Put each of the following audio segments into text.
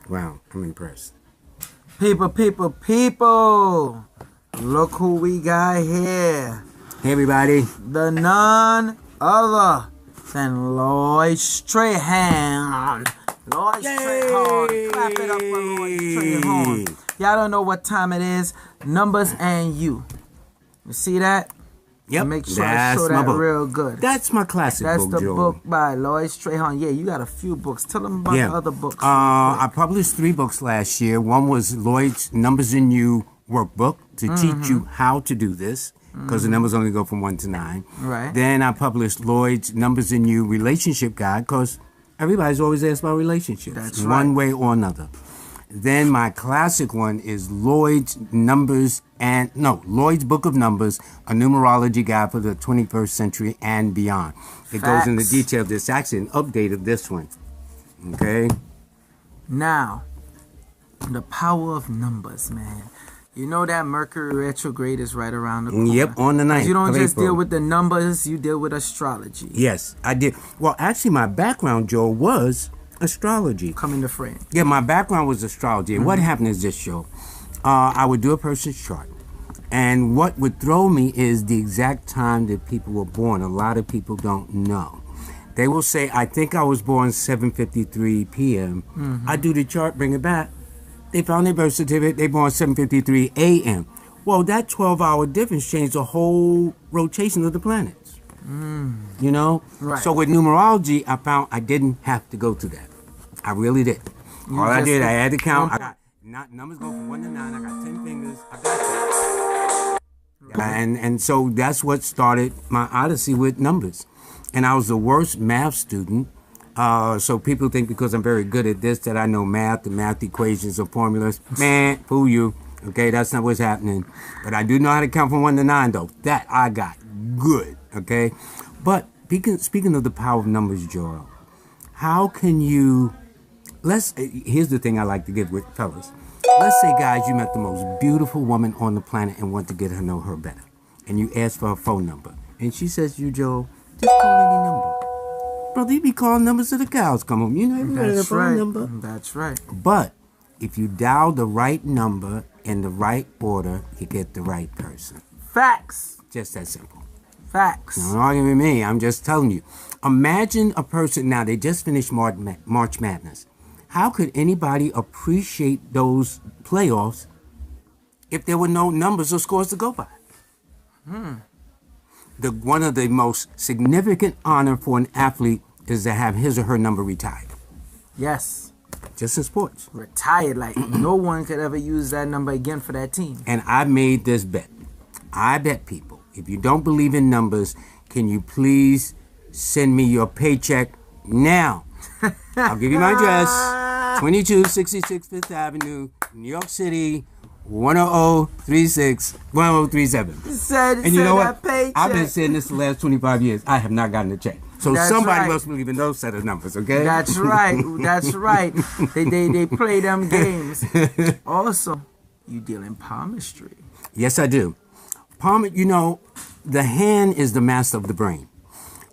Wow, I'm impressed. People. Look who we got here. Hey, everybody. The none other than Lloyd Strayhorn. Lloyd Strayhorn. Clap it up for Lloyd Strayhorn. Y'all don't know what time it is. Numbers and You. You see that? Yep. Make sure I show that real good. That's my classic book, That's the Joe. book by Lloyd Strayhorn. Yeah, you got a few books. Tell them about the other books. I published 3 books last year. One was Lloyd's Numbers in You workbook to teach you how to do this, because the numbers only go from 1 to 9. Right. Then I published Lloyd's Numbers in You relationship guide, because everybody's always asked about relationships. That's one way or another. Then my classic one is Lloyd's Book of Numbers, a numerology guide for the 21st century and beyond. It goes into detail. This actually an update of this one. Okay. Now, the power of numbers, man. You know that Mercury retrograde is right around the corner. Yep, on the 9th. You don't just April. deal with the numbers, you deal with astrology. Yes, I did. Well, actually, my background, Joe, was astrology. Come in the frame. Yeah, my background was astrology. And what happened is this, Joe. I would do a person's chart. And what would throw me is the exact time that people were born. A lot of people don't know. They will say, I think I was born 7:53 p.m. I do the chart, bring it back. They found their birth certificate, they born 7:53 a.m. Well, that 12-hour difference changed the whole rotation of the planets. You know? Right. So with numerology, I found I didn't have to go through that. I really did. All I did, I had to count. I got numbers go from 1 to 9. I got 10 fingers. I got that. And so that's what started my odyssey with numbers. And I was the worst math student. So people think because I'm very good at this that I know math, the math equations or formulas. Man, fool you. Okay, that's not what's happening. But I do know how to count from 1 to 9, though. That I got good. Okay, but speaking of the power of numbers, Joel, how can you? Here's the thing I like to give with fellas. Let's say, guys, you met the most beautiful woman on the planet and want to get her know her better, and you ask for her phone number, and she says to you, Joel, just call any number. Brother, you be calling numbers till the cows come home. You know everybody has a phone number. That's right. But if you dial the right number in the right order, you get the right person. Facts. Just that simple. Facts. Don't argue with me. I'm just telling you. Imagine a person, now they just finished March Madness. How could anybody appreciate those playoffs if there were no numbers or scores to go by? One of the most significant honor for an athlete is to have his or her number retired. Yes. Just in sports. Retired, like no one could ever use that number again for that team. And I made this bet. I bet people, if you don't believe in numbers, can you please send me your paycheck now? I'll give you my address. 2266 Fifth Avenue, New York City, 1037. And you know what? I've been saying this the last 25 years. I have not gotten a check. So somebody must believe in those set of numbers, okay? That's right. That's right. They play them games. Also, you deal in palmistry. Yes, I do. You know, the hand is the master of the brain.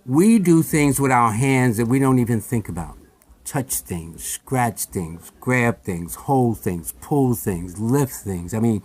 We do things with our hands that we don't even think about. Touch things, scratch things, grab things, hold things, pull things, lift things. I mean,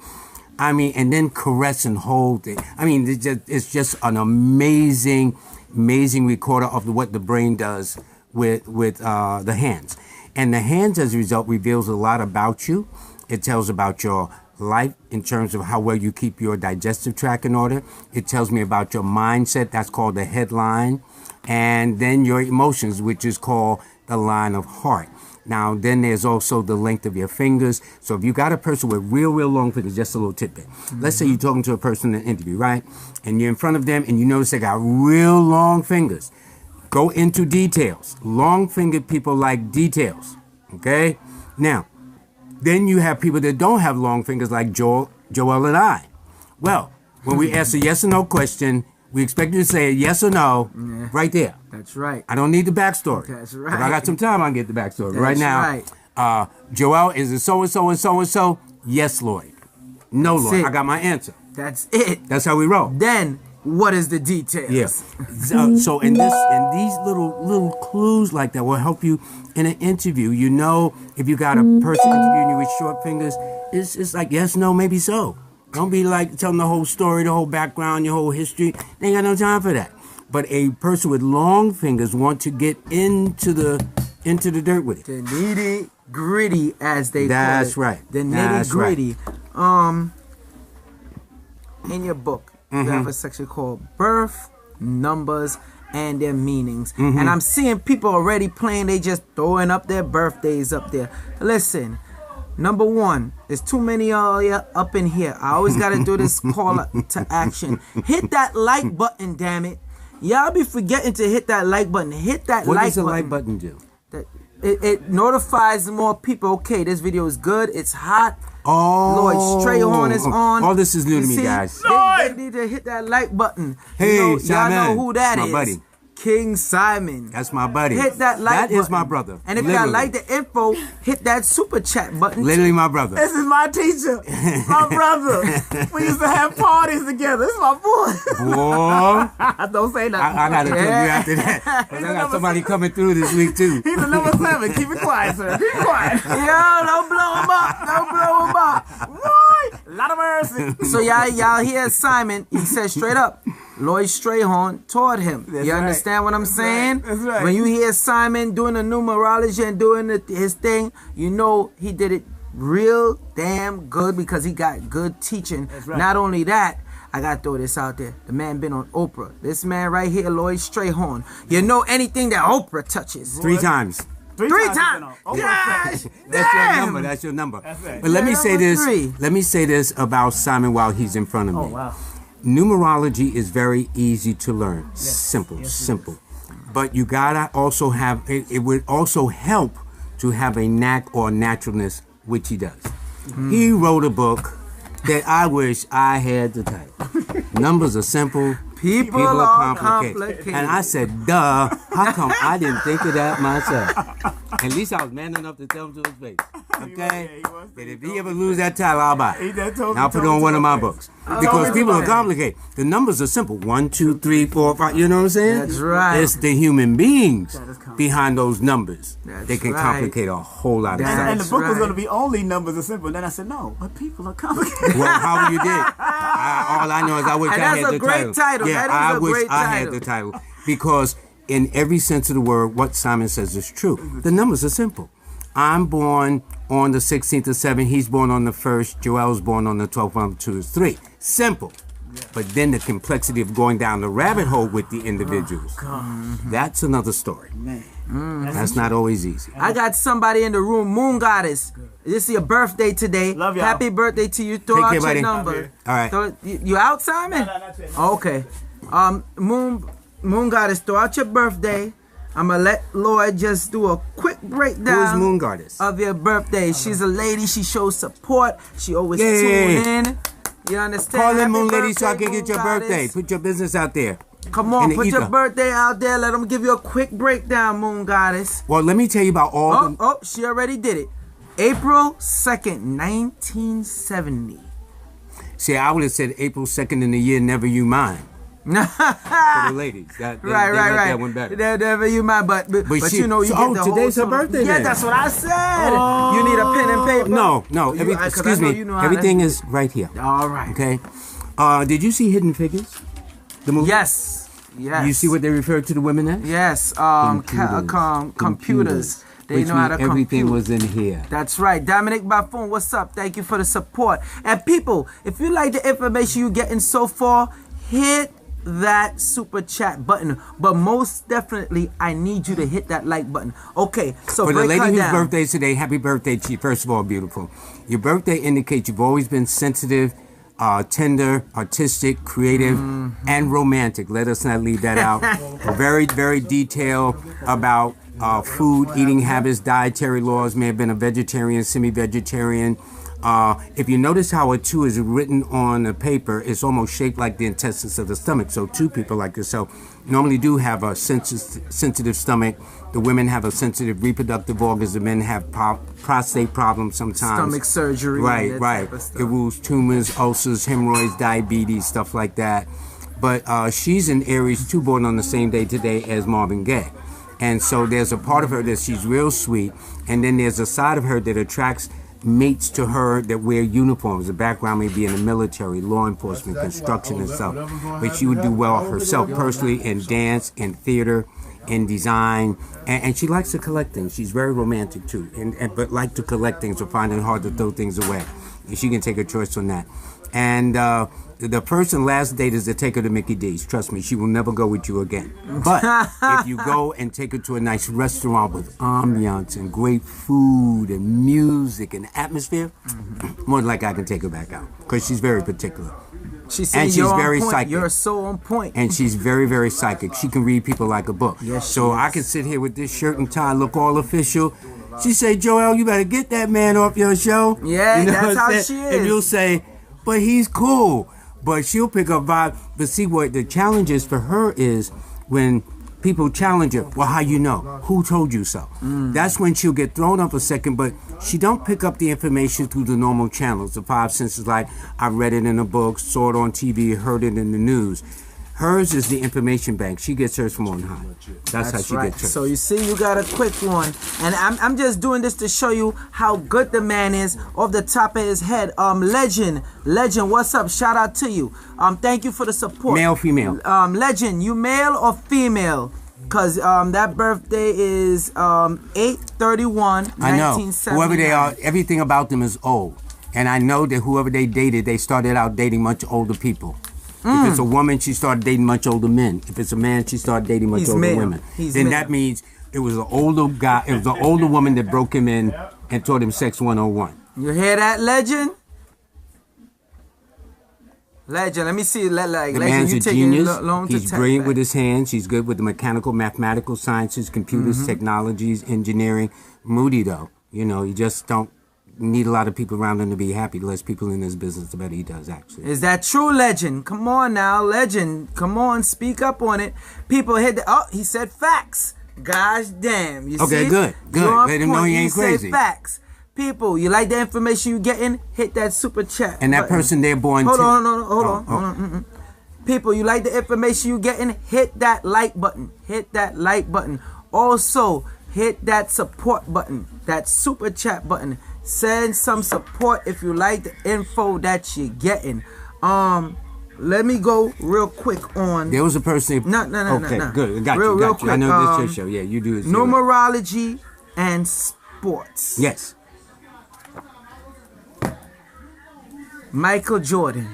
and then caress and hold things. I mean, it's just an amazing recorder of what the brain does with the hands. And the hands, as a result, reveals a lot about you. It tells about your life in terms of how well you keep your digestive tract in order. It tells me about your mindset. That's called the headline. And then your emotions, which is called the line of heart. Now, then there's also the length of your fingers. So if you got a person with real long fingers, just a little tidbit. Let's say you're talking to a person in an interview, right? And you're in front of them and you notice they got real long fingers. Go into details. Long-fingered people like details, okay? Now, then you have people that don't have long fingers like Joel and I. Well, when we ask a yes or no question, we expect you to say yes or no right there. That's right. I don't need the backstory. That's right. If I got some time, I can get the backstory. That's right now, right. Joel, is it so-and-so and so-and-so? Yes, Lloyd. No, Lloyd. I got my answer. That's it. That's how we roll. Then what is the details? Yes. So in these little clues like that will help you in an interview. You know, if you got a person interviewing you with short fingers, it's like yes, no, maybe so. Don't be like telling the whole story, the whole background, your whole history. They ain't got no time for that. But a person with long fingers want to get into the dirt with it. The nitty gritty, as they call it. That's right. The nitty gritty. In your book, you have a section called Birth, Numbers, and Their Meanings. And I'm seeing people already playing, they just throwing up their birthdays up there. Listen, number one, there's too many of you up in here. I always got to do this call to action. Hit that like button, damn it. Y'all be forgetting to hit that like button. Hit that like button. What does the like button do? It notifies more people. Okay, this video is good. It's hot. Oh, Lloyd Strayhorn is on. All this is new to me, guys. They need to hit that like button. Hey, y'all Simon. know who that My is. buddy. King Simon. That's my buddy. Hit that like button. That is my brother. And if you got like the info, hit that super chat button. Literally my brother. This is my teacher, my brother. We used to have parties together. This is my boy. Boy. Don't say nothing. I got to tell you after that. 'Cause I got somebody coming through this week, too. He's a number 7. Keep it quiet, sir. Keep it quiet. Yo, don't blow him up. Don't blow him up. Boy, a lot of mercy. So y'all hear Simon, he said straight up, Lloyd Strayhorn taught him. That's you right. understand what I'm saying? That's right. When you hear Simon doing the numerology and doing his thing, you know he did it real damn good because he got good teaching. That's right. Not only that, I got to throw this out there. The man been on Oprah. This man right here, Lloyd Strayhorn. You know anything that Oprah touches. 3 times. Three times. Yes. That's your number. That's your number. That's right. But let me Yeah, say number this. 3. Let me say this about Simon while he's in front of me. Oh, wow. Numerology is very easy to learn. Simple. But you gotta also have it would also help to have a knack or naturalness, which he does. He wrote a book that I wish I had the title. Numbers are simple. People are are complicated. complicated. And I said, duh, how come I didn't think of that myself? At least I was man enough to tell him to his face. Okay? He was. That if he ever lose that title, I'll buy He it. done told And I'll me- put it told on me one to of my my books. told Because me people to are my complicated. The numbers are simple. 1, 2, 3, 4, 5. You know what I'm saying? That's right. It's the human beings That is complicated. behind those numbers. That's They can right. complicate a whole lot of That's stuff. And the book was right. going to be only numbers are simple. And then I said, no, but people are complicated. Well, however you did. All I know is I wish And I that's had a the great title. Yeah, That is I a wish great I had title. the title. Because in every sense of the word, what Simon says is true. The numbers are simple. I'm born on the 16th of 7. He's born on the 1st. Joel's born on the 12th. 1 2 is 3. Simple. But then the complexity of going down the rabbit hole with the individuals. That's another story. Man. That's not always easy. I got somebody in the room, Moon Goddess. This is your birthday today. Love y'all. Happy birthday to you. Throw Take out care, your buddy. number. All right. You out, Simon? Not yet. Okay. Moon Goddess, throw out your birthday. I'm gonna let Lloyd just do a quick Who is breakdown Moon Goddess? of your birthday. She's a lady. She shows support. She always Yay. tune in. You understand? Call in Happy Moon Lady so I birthday, can get your Moon birthday. Goddess. Put your business out there. Come in on, the put your ether. birthday out there. Let them give you a quick breakdown, Moon Goddess. Well, let me tell you about all the... Oh, she already did it. April 2nd, 1970. See, I would have said April 2nd in the year, never you mind. For the ladies. That, they Right. like that one better. Never you mind, but she- you know you so- get oh, the today's whole her birthday Yeah, then. that's what I said. You need a pen and paper. No. 'Cause I Excuse know me. you know how Everything to- is right here. All right. Okay. Did you see Hidden Figures? The movie? Yes. You see what they refer to the women as? Yes. Computers. They Which know how to means everything compute. was in here. That's right. Dominic Baffoon, what's up? Thank you for the support. And people, if you like the information you're getting so far, hit that super chat button. But most definitely, I need you to hit that like button. Okay, so For the break lady her whose down. birthday is today, happy birthday to you. First of all, beautiful. Your birthday indicates you've always been sensitive, tender, artistic, creative, and romantic. Let us not leave that out. Very, very detailed about food, eating habits, dietary laws. May have been a vegetarian, semi-vegetarian. If you notice how a 2 is written on the paper, it's almost shaped like the intestines of the stomach. So 2 people like yourself normally do have a sensitive stomach. The women have a sensitive reproductive organs. The men have prostate problems sometimes. Stomach surgery. Right, and that right. type of stuff. It rules tumors, ulcers, hemorrhoids, diabetes, stuff like that. but she's in Aries too, born on the same day today as Marvin Gaye. And so there's a part of her that she's real sweet, and then there's a side of her that attracts mates to her that wear uniforms. The background may be in the military, law enforcement, construction, and stuff. But she would do well herself personally in dance, in theater, in design, and she likes to collect things. She's very romantic too, but like to collect things or find it hard to throw things away. And she can take a choice on that. And the first and last date is to take her to Mickey D's. Trust me, she will never go with you again. But if you go and take her to a nice restaurant with ambiance and great food and music and atmosphere, more than likely I can take her back out because she's very particular. She's very psychic. You're so on point. And she's very, very psychic. She can read people like a book. Yes, so I can sit here with this shirt and tie, look all official. She say, Joel, you better get that man off your show. Yeah, you know that's how she is. And you'll say, but he's cool. But she'll pick up vibe. But see, what the challenge is for her is when people challenge her, well, how you know? Who told you so? That's when she'll get thrown up a second, but she don't pick up the information through the normal channels, the five senses, like I read it in a book, saw it on TV, heard it in the news. Hers is the information bank. She gets hers from on high. That's how she gets hers. So you see, you got a quick one, and I'm just doing this to show you how good the man is off the top of his head. Legend, what's up? Shout out to you. Thank you for the support. Male, female. Legend, you male or female? Cause that birthday is 8/31/1979. I know. Whoever they are, everything about them is old, and I know that whoever they dated, they started out dating much older people. If it's a woman, she started dating much older men. If it's a man, she started dating much older women. Then that means it was an older guy. It was an older woman that broke him in and taught him sex 101. You hear that, Legend? Legend, let me see. The Legend, man's you a taking genius. long to He's brilliant with his hands. He's good with the mechanical, mathematical sciences, computers, technologies, engineering. Moody though, you just don't need a lot of people around him to be happy. The less people in his business, the better he does, actually. Is that true, Legend? Come on now, Legend. Come on, speak up on it. People hit he said facts. Gosh damn. You okay, see? good. Let him know he ain't crazy. Said facts. People, you like the information you getting? Hit that super chat. And that button. person they're born Hold on. People, you like the information you getting? Hit that like button. Hit that like button. Also, hit that support button. That super chat button. Send some support if you like the info that you're getting. Let me go real quick on. There was a person. No. Okay, good. Got real you. Quick, I know this is your show. Yeah, you do it. Numerology and sports. Yes. Michael Jordan.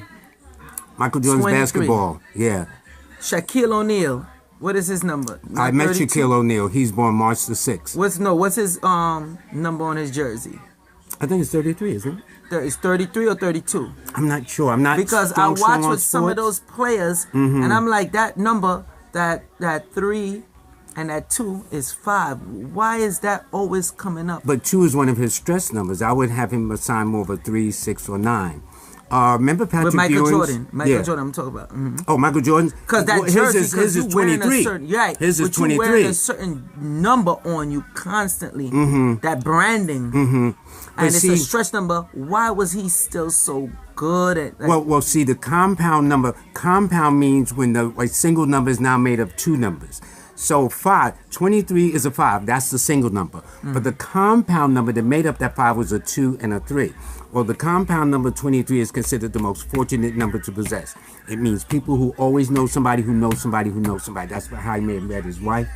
Michael Jordan's 23. basketball. Yeah. Shaquille O'Neal. What is his number? I met Shaquille O'Neal. He's born March the 6th. What's his number on his jersey? I think it's 33, isn't it? It's 33 or 32. I'm not sure. I'm not because I watch with some of those players, and I'm like, that number, that 3 and that 2 is 5. Why is that always coming up? But 2 is one of his stress numbers. I would have him assign more of a 3, 6, or 9. Remember Patrick With Michael Ewing's? Jordan. Jordan, I'm talking about. Oh, Michael Jordan. Because that jersey, his is 23. His is 23. You're wearing a certain number on you constantly. That branding. And it's a stretch number. Why was he still so good at that? Well, see, the compound number. Compound means when a single number is now made of 2 numbers. So 23 is a 5. That's the single number. But the compound number that made up that 5 was a 2 and a 3. Well, the compound number 23 is considered the most fortunate number to possess. It means people who always know somebody who knows somebody who knows somebody. That's how he may have met his wife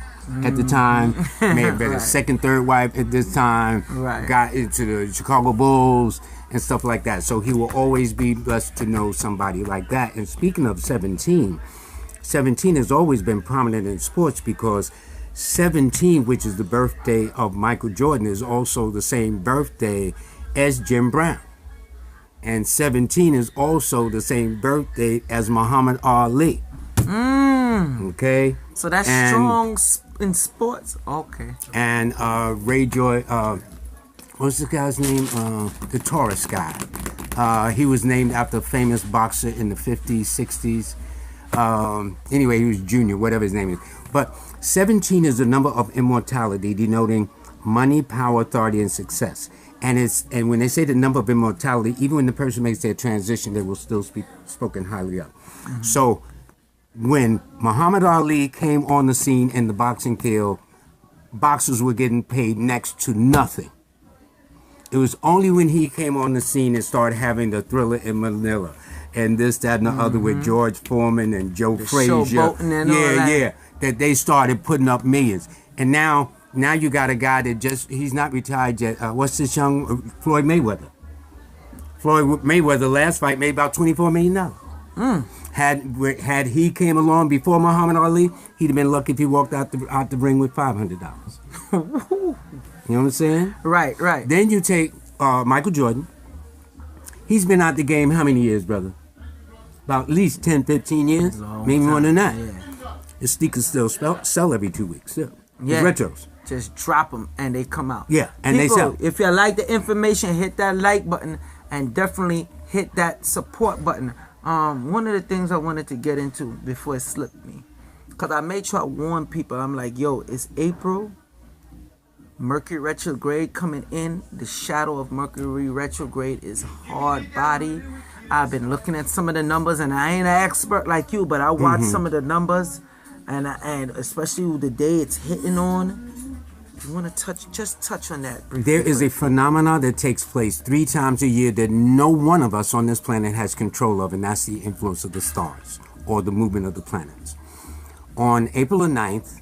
at the time. May have met his second, third wife at this time. Got into the Chicago Bulls and stuff like that. So he will always be blessed to know somebody like that. And speaking of 17 has always been prominent in sports because 17, which is the birthday of Michael Jordan, is also the same birthday as Jim Brown. And 17 is also the same birthday as Muhammad Ali. Okay? So that's strong in sports? Okay. And Ray Joy, what's the guy's name? The Taurus guy. He was named after a famous boxer in the 50s, 60s. Anyway, he was junior, whatever his name is. But 17 is the number of immortality, denoting money, power, authority, and success. And when they say the number of immortality, even when the person makes their transition, they will still be spoken highly of. So when Muhammad Ali came on the scene in the boxing field, boxers were getting paid next to nothing. It was only when he came on the scene and started having the Thriller in Manila and this, that, and the other with George Foreman and Joe Frazier. Showboating and all that. That they started putting up millions. And now you got a guy that he's not retired yet. What's this young Floyd Mayweather? Floyd Mayweather last fight made about $24 million. Had he came along before Muhammad Ali, he'd have been lucky if he walked out the ring with $500. You know what I'm saying? Right. Then you take Michael Jordan. He's been out the game how many years, brother? About at least 10, 15 years. Maybe more than that. Yeah. His sneakers still sell every 2 weeks. Still. Yeah. His retros. Just drop them and they come out. Yeah, and People, they sell. If you like the information, hit that like button and definitely hit that support button. One of the things I wanted to get into before it slipped me, because I made sure I warned people. I'm like, yo, it's April. Mercury retrograde coming in. The shadow of Mercury retrograde is hard body. I've been looking at some of the numbers, and I ain't an expert like you, but I watched some of the numbers, and especially the day it's hitting on. You want to touch on that briefly. There is a phenomena that takes place 3 times a year that no one of us on this planet has control of, and that's the influence of the stars or the movement of the planets. On April the 9th,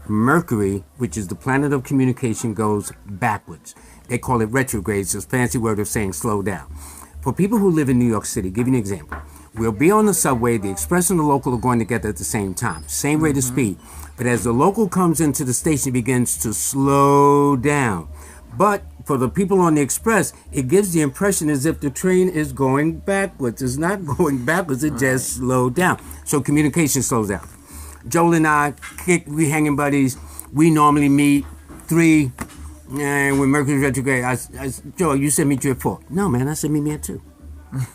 Mercury, which is the planet of communication, goes backwards. They call it retrograde. It's a fancy word of saying slow down. For people who live in New York City, give you an example. We'll be on the subway, the express and the local are going together at the same time, same rate of speed. But as the local comes into the station, it begins to slow down. But for the people on the express, it gives the impression as if the train is going backwards. It's not going backwards, it just slowed down. So communication slows down. Joel and I, we hanging buddies. We normally meet 3, and when Mercury retrograde, I Joel, you said meet you at 4. No, man, I said meet me at 2.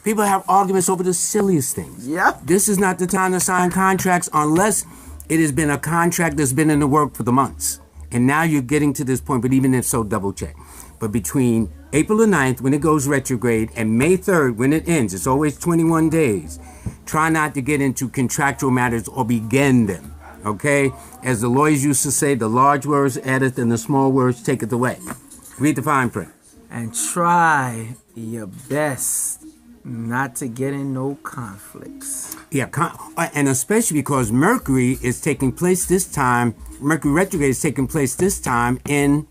People have arguments over the silliest things. Yep. This is not the time to sign contracts unless it has been a contract that's been in the work for the months. And now you're getting to this point, but even if so, double check. But between April the 9th, when it goes retrograde, and May 3rd, when it ends, it's always 21 days. Try not to get into contractual matters or begin them, okay? As the lawyers used to say, the large words addeth and the small words taketh away. Read the fine print. And try your best not to get in no conflicts. Yeah, and especially because Mercury is taking place this time, Mercury retrograde is taking place this time in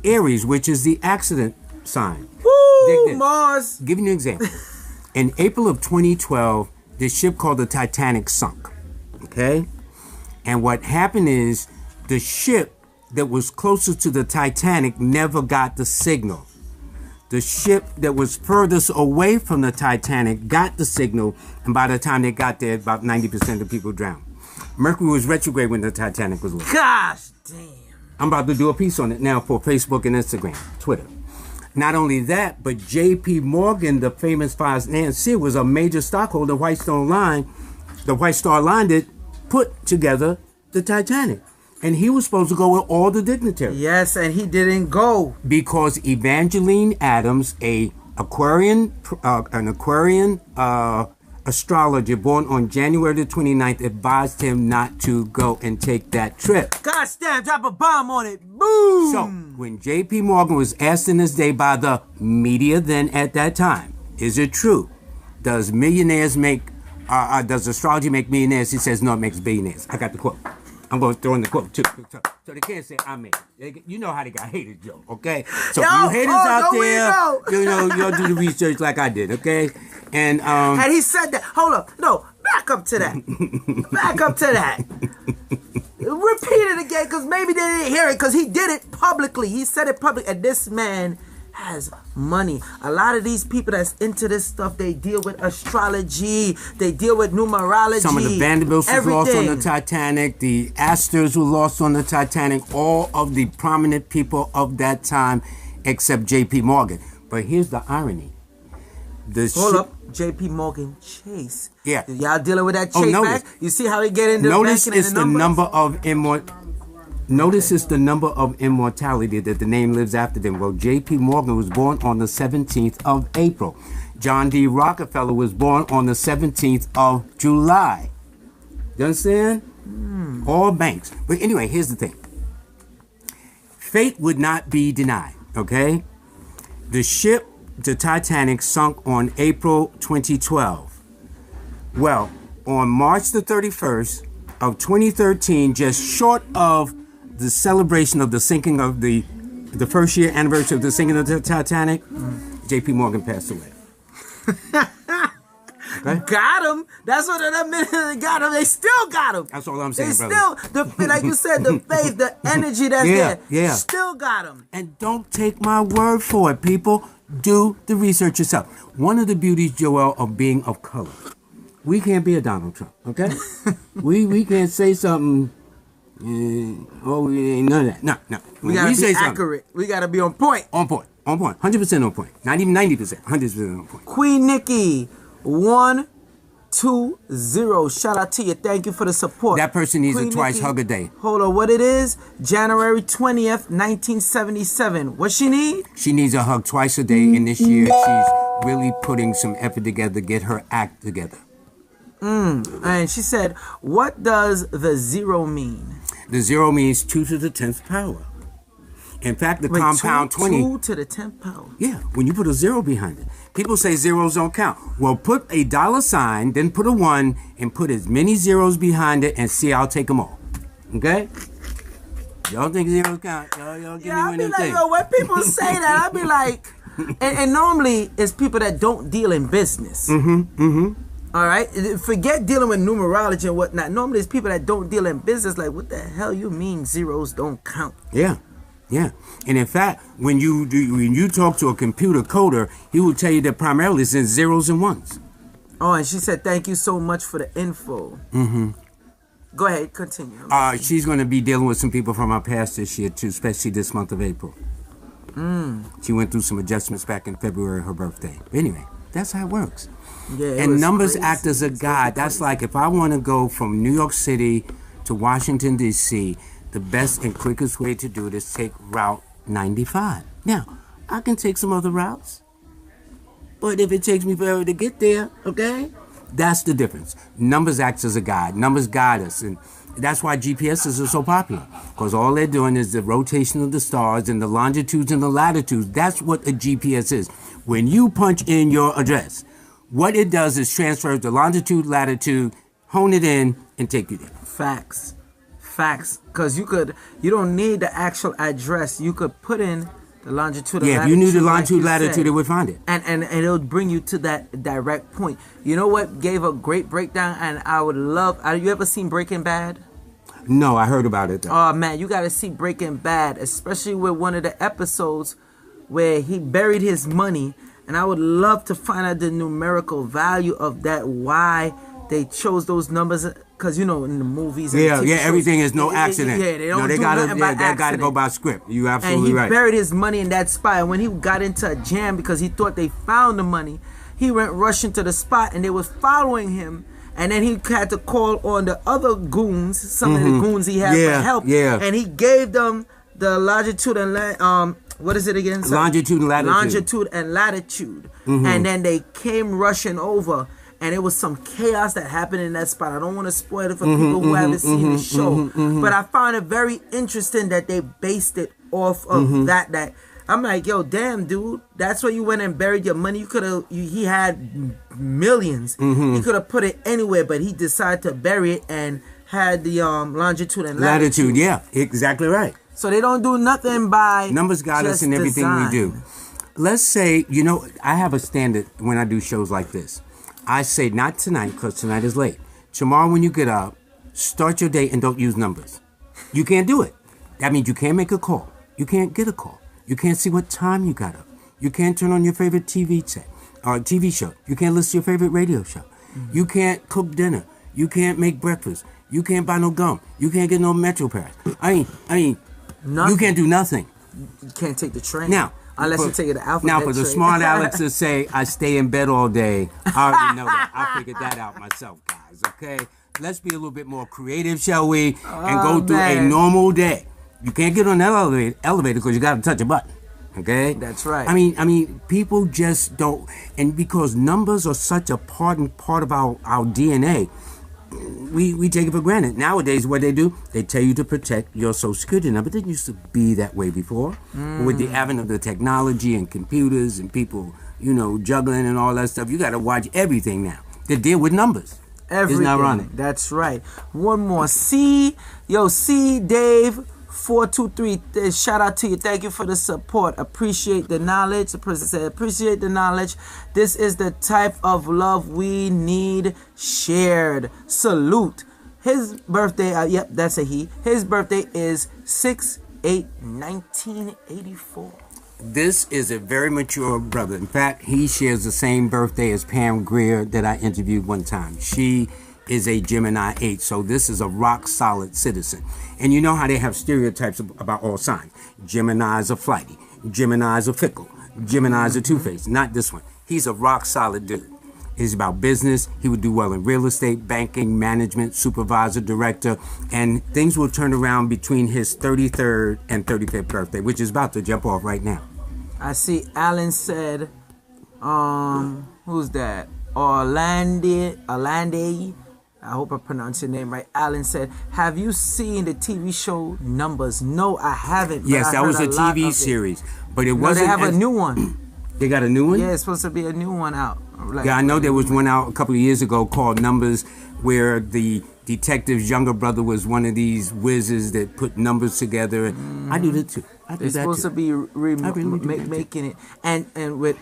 Aries, which is the accident sign. Woo, Mars! Give you an example. In April of 2012, this ship called the Titanic sunk, okay? And what happened is the ship that was closest to the Titanic never got the signal. The ship that was furthest away from the Titanic got the signal, and by the time they got there, about 90% of people drowned. Mercury was retrograde when the Titanic was lost. Gosh damn. I'm about to do a piece on it now for Facebook and Instagram, Twitter. Not only that, but J.P. Morgan, the famous financier, was a major stockholder of White Star Line that put together the Titanic. And he was supposed to go with all the dignitaries. Yes, and he didn't go. Because Evangeline Adams, an Aquarian astrologer born on January the 29th, advised him not to go and take that trip. Gosh damn, drop a bomb on it. Boom! So, when J.P. Morgan was asked in this day by the media then at that time, is it true? Does astrology make millionaires? He says, no, it makes billionaires. I got the quote. I'm going to throw in the quote, too. So they can't say I made it. You know how they got haters, Joe, okay? So if you haters out there, you'll do the research like I did, okay? And he said that. Hold up. No, back up to that. Back up to that. Repeat it again, because maybe they didn't hear it, because he did it publicly. He said it publicly, and this man has money. A lot of these people that's into this stuff, they deal with astrology, they deal with numerology. Some of the Vanderbilts was lost on the Titanic, the Astors were lost on the Titanic, all of the prominent people of that time except J.P. Morgan. But here's the irony. Hold up. J.P. Morgan Chase. Yeah. Y'all dealing with that Chase back? You see how he get into Notice the banking it's the number of Notice it's the number of immortality that the name lives after them. Well, J.P. Morgan was born on the 17th of April. John D. Rockefeller was born on the 17th of July. You understand? All banks. But anyway, here's the thing. Fate would not be denied, okay? The ship, the Titanic, sunk on April 2012. Well, on March the 31st of 2013, just short of the celebration of the sinking of the first year anniversary of the sinking of the Titanic, J.P. Morgan passed away. Okay? Got him. That's what that minute they got him. They still got him. That's all I'm saying, they brother. Still, like you said, the faith, the energy that's there, still got him. And don't take my word for it, people. Do the research yourself. One of the beauties, Joel, of being of color, we can't be a Donald Trump, okay? we can't say something. None of that. No. We gotta be accurate. We gotta be on point. On point. 100% on point. Not even 90%. 100% on point. Queen Nikki, 120. Shout out to you. Thank you for the support. That person needs Queen a twice Nikki, hug a day. Hold on, what it is? January 20th, 1977. What she need? She needs a hug twice a day, and this year she's really putting some effort together to get her act together. And she said, what does the 0 mean? The 0 means 2 to the 10th power. In fact, the compound 20. 2 to the 10th power. Yeah, when you put a 0 behind it. People say zeros don't count. Well, put a $sign, then put a 1, and put as many zeros behind it, and see, I'll take them all. Okay? Y'all think zeros count? Y'all give me I one be of them like, things. yo, when people say that, I be like, and normally it's people that don't deal in business. All right? Forget dealing with numerology and whatnot. Normally it's people that don't deal in business. Like, what the hell you mean zeros don't count? Yeah. And in fact, when you talk to a computer coder, he will tell you that primarily it's in zeros and ones. Oh, and she said, thank you so much for the info. Go ahead, continue. She's going to be dealing with some people from our past this year, too, especially this month of April. She went through some adjustments back in February, her birthday. But anyway, that's how it works. Yeah, and numbers act as a guide. That's like if I want to go from New York City to Washington, D.C., the best and quickest way to do it is take Route 95. Now, I can take some other routes, but if it takes me forever to get there, okay? That's the difference. Numbers act as a guide. Numbers guide us, and that's why GPSs are so popular, because all they're doing is the rotation of the stars and the longitudes and the latitudes. That's what a GPS is. When you punch in your address, what it does is transfers the longitude, latitude, hone it in, and take you there. Facts. Because you don't need the actual address. You could put in the longitude and latitude. Yeah, if you knew the longitude, latitude, it would find it. And it'll bring you to that direct point. You know what gave a great breakdown, and I would love, have you ever seen Breaking Bad? No, I heard about it though. Oh man, you gotta see Breaking Bad, especially with one of the episodes where he buried his money, and I would love to find out the numerical value of that, why they chose those numbers, because in the movies and yeah, TV shows, everything is no accident. Yeah, they don't do nothing by accident. They gotta go by script. You absolutely and right. he buried his money in that spot, and when he got into a jam because he thought they found the money, he went rushing to the spot, and they was following him. And then he had to call on the other goons, some of the goons he had for help. Yeah. And he gave them the longitude and what is it again? Longitude and latitude. Longitude and latitude. And then they came rushing over, and it was some chaos that happened in that spot. I don't want to spoil it for people who haven't seen the show, but I found it very interesting that they based it off of that. I'm like, yo, damn, dude, that's where you went and buried your money. He had millions. He could have put it anywhere, but he decided to bury it and had the longitude and latitude. Yeah, exactly right. So they don't do nothing by numbers guide us in everything we do. Let's say, I have a standard when I do shows like this. I say not tonight because tonight is late. Tomorrow when you get up, start your day and don't use numbers. You can't do it. That means you can't make a call. You can't get a call. You can't see what time you got up. You can't turn on your favorite TV set or TV show. You can't listen to your favorite radio show. You can't cook dinner. You can't make breakfast. You can't buy no gum. You can't get no Metro Pass. I mean, nothing. You can't do nothing. You can't take the train. Now, unless you take the alphabet Now, for the train. smart Alex to say, I stay in bed all day, I already know that. I figured that out myself, guys, okay? Let's be a little bit more creative, shall we? And go through a normal day. You can't get on that elevator because you got to touch a button. Okay? That's right. I mean, people just don't, and because numbers are such a part of our DNA, we take it for granted. Nowadays, what they do, they tell you to protect your social security number. It didn't used to be that way before. With the advent of the technology and computers and people, juggling and all that stuff, you got to watch everything now. They deal with numbers. Everything. Isn't that ironic? That's right. One more. C Dave 423. Shout out to you. Thank you for the support. Appreciate the knowledge. The person said, appreciate the knowledge. This is the type of love we need shared. Salute. His birthday, yep, that's a he. His birthday is 6/8/1984. This is a very mature brother. In fact, he shares the same birthday as Pam Grier that I interviewed one time. She is a Gemini 8, so this is a rock-solid citizen. And you know how they have stereotypes about all signs. Geminis are flighty. Geminis are fickle. Geminis are two-faced. Not this one. He's a rock-solid dude. He's about business. He would do well in real estate, banking, management, supervisor, director, and things will turn around between his 33rd and 35th birthday, which is about to jump off right now. I see Alan said, who's that? Orlando. I hope I pronounced your name right. Alan said, have you seen the TV show Numbers? No, I haven't. Yes, that was a TV series, but it wasn't. They have a new one. They got a new one? Yeah, it's supposed to be a new one out. Yeah, I know there was one out a couple of years ago called Numbers, where the detective's younger brother was one of these whizzes that put numbers together. I do that too. It's supposed to be making it and with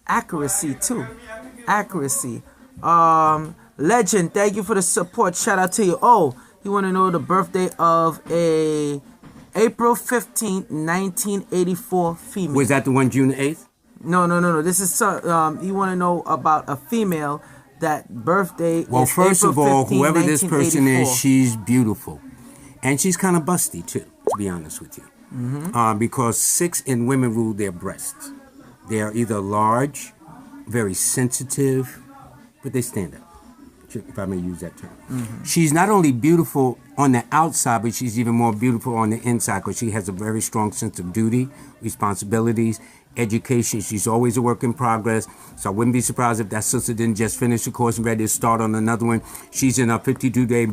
accuracy too. Accuracy. Legend, thank you for the support. Shout out to you. Oh, you want to know the birthday of a April 15th, 1984 female. Was that the one June 8th? No. This is you want to know about a female that birthday. Well, is first April of all, 15, whoever this person 1984. is, she's beautiful, and she's kind of busty too. To be honest with you, because 6 in women rule their breasts. They are either large, very sensitive, but they stand up, if I may use that term. She's not only beautiful on the outside, but she's even more beautiful on the inside because she has a very strong sense of duty, responsibilities, education. She's always a work in progress. So I wouldn't be surprised if that sister didn't just finish the course and ready to start on another one. She's in a 52-day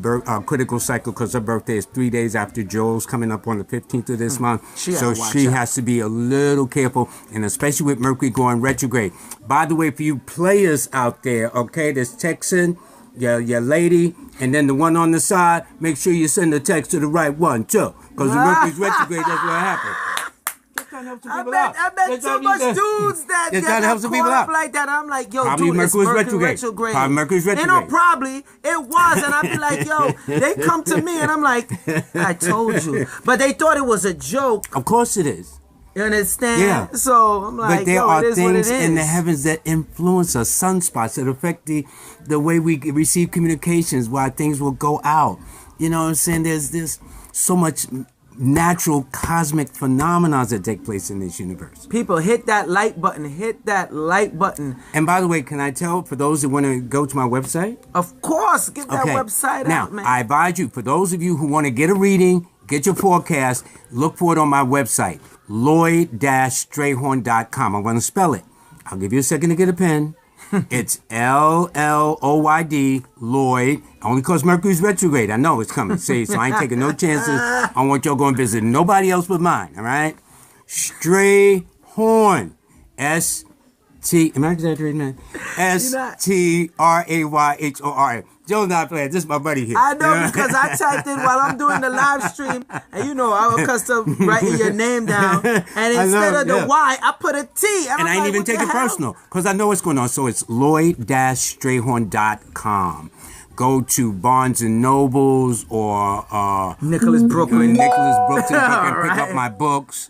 critical cycle because her birthday is 3 days after Joel's coming up on the 15th of this month. So she has to be a little careful, and especially with Mercury going retrograde. By the way, for you players out there, okay, that's texting, your lady, and then the one on the side, make sure you send the text to the right one, too. Because the Mercury's retrograde, that's what happened. I bet so much dudes that trying to help some people out like that. I'm like, yo, probably dude, Mercury's it's retrograde. Probably Mercury's retrograde. They know probably it was, and I'd be like, yo, they come to me, and I'm like, I told you, but they thought it was a joke. Of course it is. You understand? Yeah. So I'm like, but there are things in the heavens that influence us, sunspots that affect the way we receive communications, why things will go out. You know what I'm saying? There's so much natural cosmic phenomena that take place in this universe. People, hit that like button. Hit that like button. And by the way, can I tell for those that want to go to my website? Of course, get that website now, out, man. I advise you, for those of you who want to get a reading, get your forecast, look for it on my website, Lloyd-Strayhorn.com. I'm going to spell it. I'll give you a second to get a pen. It's Lloyd, Lloyd, only because Mercury's retrograde. I know it's coming. See, so I ain't taking no chances. I want y'all going to visit nobody else but mine, all right? Strayhorn, S-T, am I exaggerating that? S-T-R-A-Y-H-O-R. Joe's not playing. This is my buddy here. I know, because I typed in while I'm doing the live stream, and you know, I'm accustomed to writing your name down, and instead of the Y, I put a T. And I ain't even take it personal, because I know what's going on. So it's Lloyd-Strayhorn.com. Go to Barnes & Noble's or Nicholas Brooklyn. And pick up my books.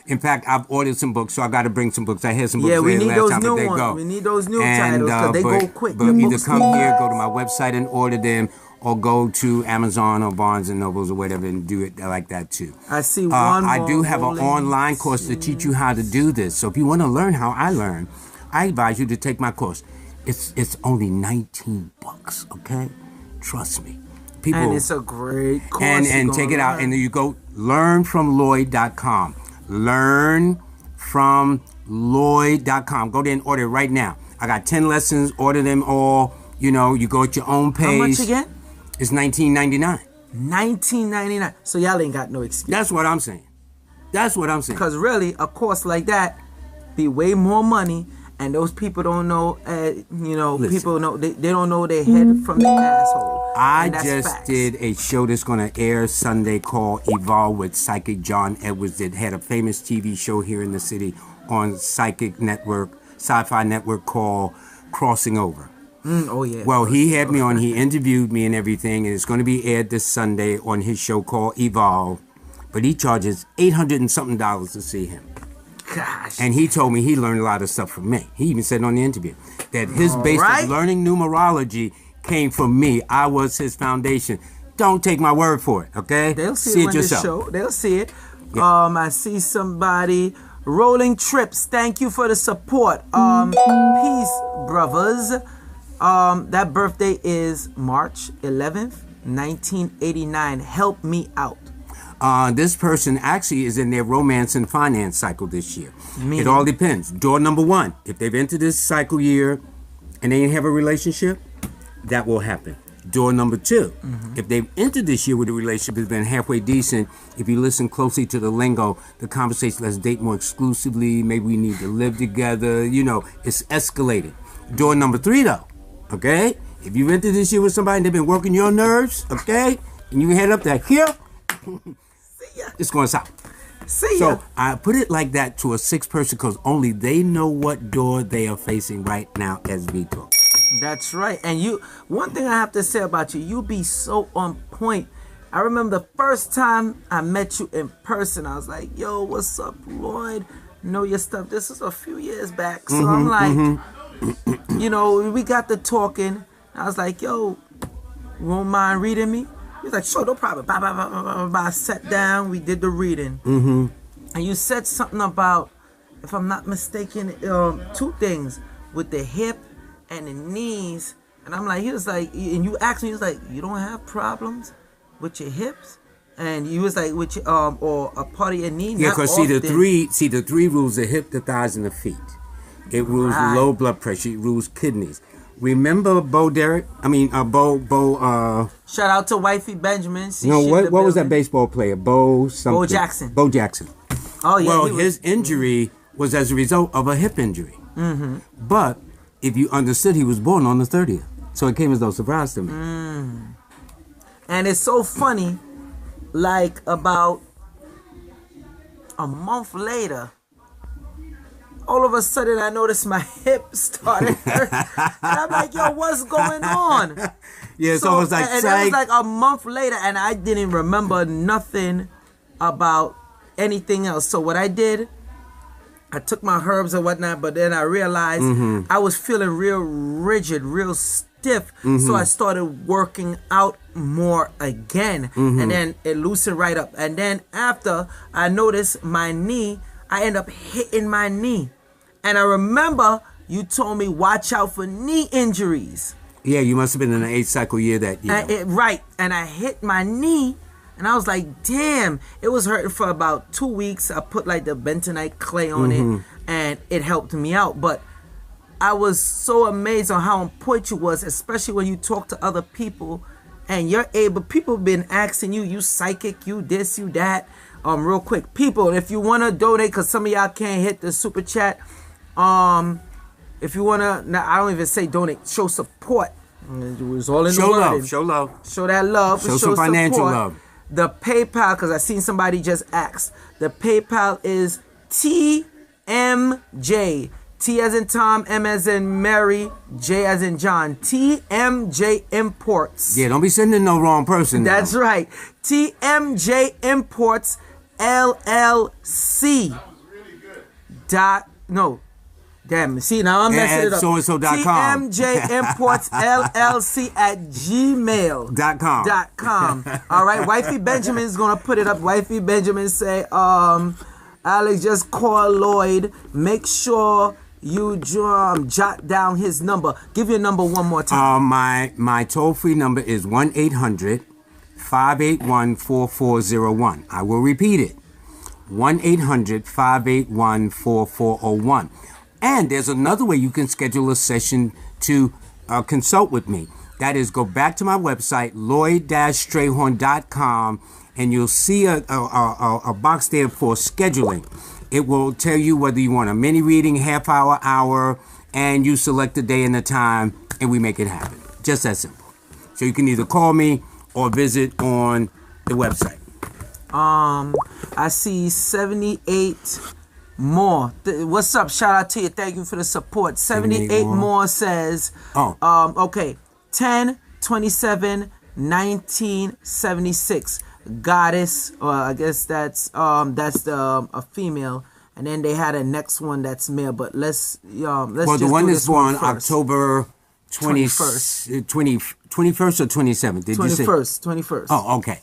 In fact, I've ordered some books, so I got to bring some books. I had some books. Yeah, we need those time, new they ones. go. We need those new titles because they go quick. But either come here, go to my website and order them, or go to Amazon or Barnes & Nobles or whatever and do it like that too. I see one more. I do have an online course to teach you how to do this. So if you want to learn how I learn, I advise you to take my course. It's only $19, okay? Trust me. People, and it's a great course. And take it out, and then you go learnfromlloyd.com. Learnfromlloyd.com. Go there and order it right now. I got 10 lessons. Order them all. You know, you go at your own pace. How much again? It's $19.99. $19.99. So y'all ain't got no excuse. That's what I'm saying. That's what I'm saying. Because really, a course like that be way more money, and those people don't know. Listen. People know they don't know their head from their asshole. I that's just facts. did a show that's going to air Sunday called Evolve with Psychic John Edwards that had a famous TV show here in the city on Psychic Network, Sci-Fi Network called Crossing Over. Oh yeah. Well, he had me on, he interviewed me and everything, and it's going to be aired this Sunday on his show called Evolve, but he charges $800 and something to see him. Gosh. And he told me he learned a lot of stuff from me. He even said on the interview that his base of learning numerology came from me. I was his foundation. Don't take my word for it, okay? They'll see it yourself. The show. They'll see it. Yeah. I see somebody. Rolling Trips. Thank you for the support. Peace, brothers. That birthday is March 11th, 1989. Help me out. This person actually is in their romance and finance cycle this year. It all depends. Door number 1, if they've entered this cycle year and they didn't have a relationship, that will happen. Door number 2, if they've entered this year with a relationship that's been halfway decent, if you listen closely to the lingo, the conversation, let's date more exclusively, maybe we need to live together, it's escalating. Door number 3 though, okay? If you've entered this year with somebody and they've been working your nerves, okay? And you head up that here, it's going south. So I put it like that to a 6th person because only they know what door they are facing right now as Vitor. That's right. And one thing I have to say about you, you be so on point. I remember the first time I met you in person, I was like, yo, what's up, Lloyd? Know your stuff. This is a few years back. So I'm like, we got to talking. I was like, yo, won't mind reading me? He was like, sure, no problem. Bye, bye, bye, bye, bye, bye. I sat down, we did the reading. And you said something about, if I'm not mistaken, 2 things, with the hip and the knees. And I'm like, he was like, and you asked me, he was like, you don't have problems with your hips? And you was like, with your, or a part of your knee? Yeah, because the three rules the hip, the thighs, and the feet. It rules low blood pressure, it rules kidneys. Remember Bo Derek? Shout out to Wifey Benjamin. What was that baseball player? Bo Jackson. Bo Jackson. Oh, yeah. Well, his injury was as a result of a hip injury. But if you understood, he was born on the 30th. So it came as no surprise to me. And it's so funny, like about a month later, all of a sudden I noticed my hip started hurt. And I'm like, yo, what's going on? Yeah, so it was like... And it was like a month later, and I didn't remember nothing about anything else. So what I did, I took my herbs and whatnot, but then I realized I was feeling real rigid, real stiff. So I started working out more again. And then it loosened right up. And then after I noticed my knee, I end up hitting my knee. And I remember you told me watch out for knee injuries. Yeah, you must have been in an 8th cycle year that year. Right. And I hit my knee. And I was like, damn, it was hurting for about 2 weeks. I put like the bentonite clay on it, and it helped me out. But I was so amazed on how important you was, especially when you talk to other people, and people have been asking you psychic, you this, you that. Real quick, people, if you want to donate, because some of y'all can't hit the super chat, if you want to, I don't even say donate, show support. It was all in the wording. Show love. Show that love. Show some financial love. The PayPal, because I seen somebody just ask. The PayPal is TMJ. T as in Tom, M as in Mary, J as in John. TMJ Imports. Yeah, don't be sending no wrong person. That's right. TMJ Imports LLC. See, now I'm messing it up. so-and-so.com. TMJ Imports LLC at gmail.com. All right, Wifey Benjamin's gonna put it up. Wifey Benjamin say, Alex, just call Lloyd. Make sure you jot down his number. Give your number one more time. My toll-free number is 1-800-581-4401. I will repeat it. 1-800-581-4401. And there's another way you can schedule a session to consult with me, that is, go back to my website, Lloyd-Strayhorn.com, and you'll see a box there for scheduling. It will tell you whether you want a mini reading, half hour, and you select the day and the time, and we make it happen. Just that simple. So you can either call me or visit on the website. I see 78 more. What's up? Shout out to you. Thank you for the support. 78 more says, okay, 10/27/1976. Goddess, or I guess that's a female, and then they had a next one that's male. But let's Well, just the one do that's this one born first. October 21st. 21st or 27th? Did you say? 21st. Oh, okay.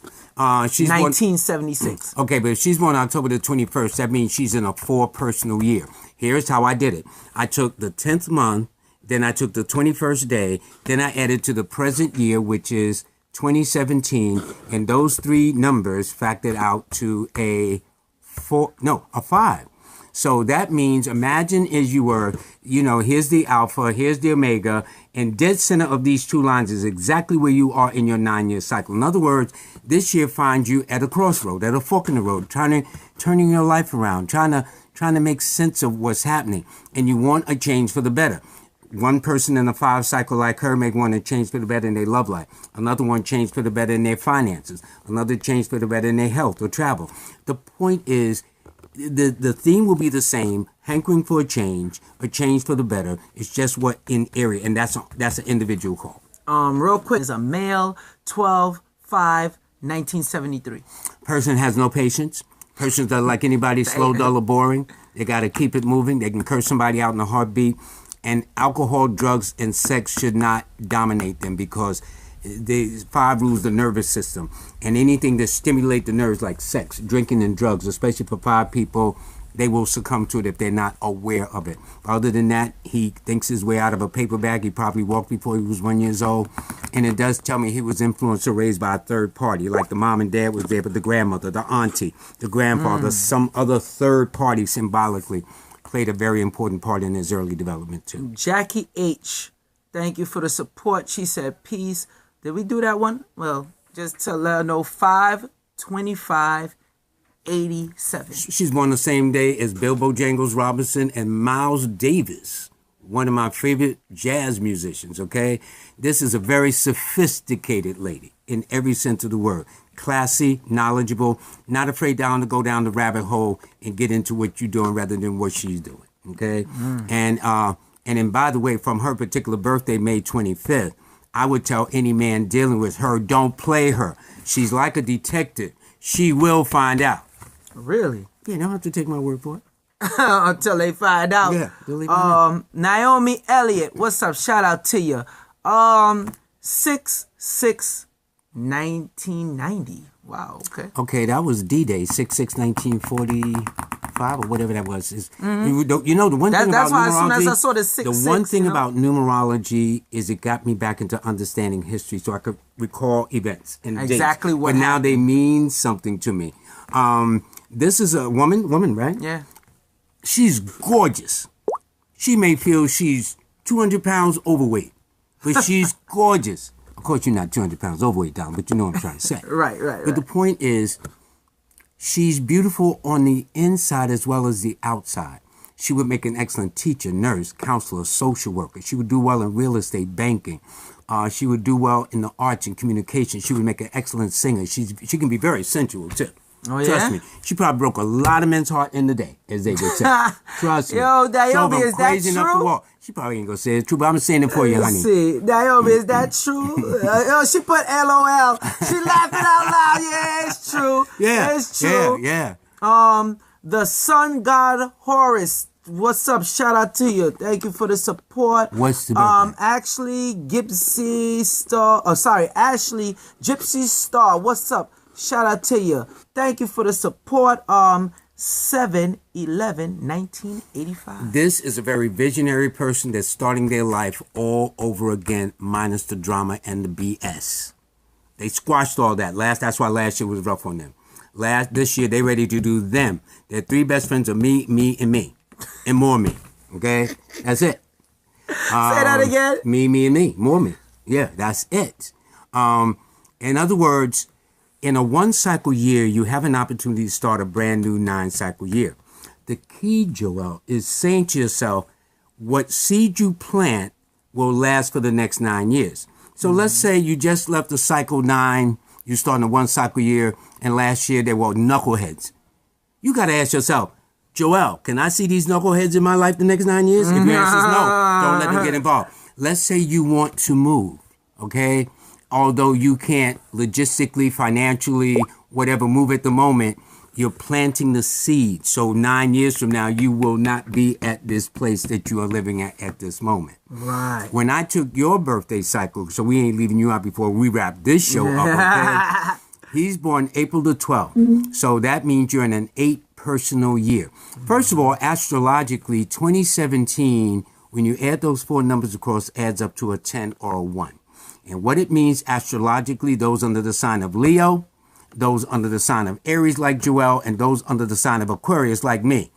She's born 1976. Okay, but if she's born October the 21st, that means she's in a 4 personal year. Here's how I did it. I took the 10th month, then I took the 21st day, then I added to the present year, which is 2017, and those 3 numbers factored out to a 5. So that means, imagine as you were, here's the alpha, here's the omega, and dead center of these 2 lines is exactly where you are in your 9-year cycle. In other words, this year finds you at a crossroad, at a fork in the road, turning your life around, trying to make sense of what's happening, and you want a change for the better. One person in a 5 cycle like her may want to change for the better in their love life. Another one change for the better in their finances. Another change for the better in their health or travel. The point is, the theme will be the same, hankering for a change for the better. It's just what in area, and that's an individual call. Real quick, is a male, 12/5/1973. Person has no patience. Persons are like anybody, slow, dull, or boring. They got to keep it moving. They can curse somebody out in a heartbeat. And alcohol, drugs, and sex should not dominate them, because the 5 rules the nervous system. And anything that stimulates the nerves, like sex, drinking, and drugs, especially for 5 people, they will succumb to it if they're not aware of it. Other than that, he thinks his way out of a paper bag. He probably walked before he was 1 year old. And it does tell me he was influenced or raised by a third party, like the mom and dad was there, but the grandmother, the auntie, the grandfather, some other third party symbolically played a very important part in his early development too. Jackie H., thank you for the support. She said, peace. Did we do that one? Well, just to let her know, 5/25/87. She's born the same day as Bilbo Jangles Robinson and Miles Davis, one of my favorite jazz musicians, okay? This is a very sophisticated lady in every sense of the word. Classy, knowledgeable, not afraid to go down the rabbit hole and get into what you're doing rather than what she's doing, okay? And then, by the way, from her particular birthday, May 25th, I would tell any man dealing with her, don't play her. She's like a detective. She will find out. Really? Yeah, you don't have to take my word for it. Until they find out. Yeah, they'll leave it Naomi Elliott, what's up? Shout out to you. 6/6/1990. Wow, okay. Okay, that was D-Day, 6/6/1945 or whatever that was. You know, the one thing about that's why numerology, as soon as I saw the 6/6, the one thing about numerology is it got me back into understanding history, so I could recall events and exactly dates. what But now happened. they mean something to me. This is a woman, right? Yeah. She's gorgeous. She may feel she's 200 pounds overweight, but she's gorgeous. Of course, you're not 200 pounds overweight, down, but you know what I'm trying to say. Right. But the point is, she's beautiful on the inside as well as the outside. She would make an excellent teacher, nurse, counselor, social worker. She would do well in real estate, banking. She would do well in the arts and communication. She would make an excellent singer. She can be very sensual, too. Oh, yeah? Trust me. She probably broke a lot of men's heart in the day, as they would say. Trust me. Yo, Naomi, Some of them is that crazy enough to true? walk. She probably ain't gonna say it's true, but I'm saying it for you, honey. Let's see. Naomi, is that true? She put LOL. She laughing out loud. Yeah, it's true. Yeah, It's true. yeah. The sun god Horus. What's up? Shout out to you. Thank you for the support. What's the birthday? Ashley Gypsy Star. What's up? Shout out to you. Thank you for the support. 7/11/1985. This is a very visionary person that's starting their life all over again, minus the drama and the BS. They squashed all that. That's why last year was rough on them. This year, they ready to do them. Their 3 best friends are me, and me. And more me. Okay? That's it. Say that again. Me, and me. More me. Yeah, that's it. In other words, in a 1 cycle year, you have an opportunity to start a brand new 9 cycle year. The key, Joel, is saying to yourself, what seed you plant will last for the next 9 years. So let's say you just left the cycle 9, you starting a 1 cycle year, and last year they were knuckleheads. You got to ask yourself, Joel, can I see these knuckleheads in my life the next 9 years? If your answer is no, don't let them get involved. Let's say you want to move, okay? Although you can't logistically, financially, whatever, move at the moment, you're planting the seed. So 9 years from now, you will not be at this place that you are living at this moment. Right. When I took your birthday cycle, so we ain't leaving you out before we wrap this show up, okay? He's born April the 12th. So that means you're in an 8 personal year. First of all, astrologically, 2017, when you add those 4 numbers across, adds up to a 10 or a 1. And what it means astrologically, those under the sign of Leo, those under the sign of Aries like Joel, and those under the sign of Aquarius like me.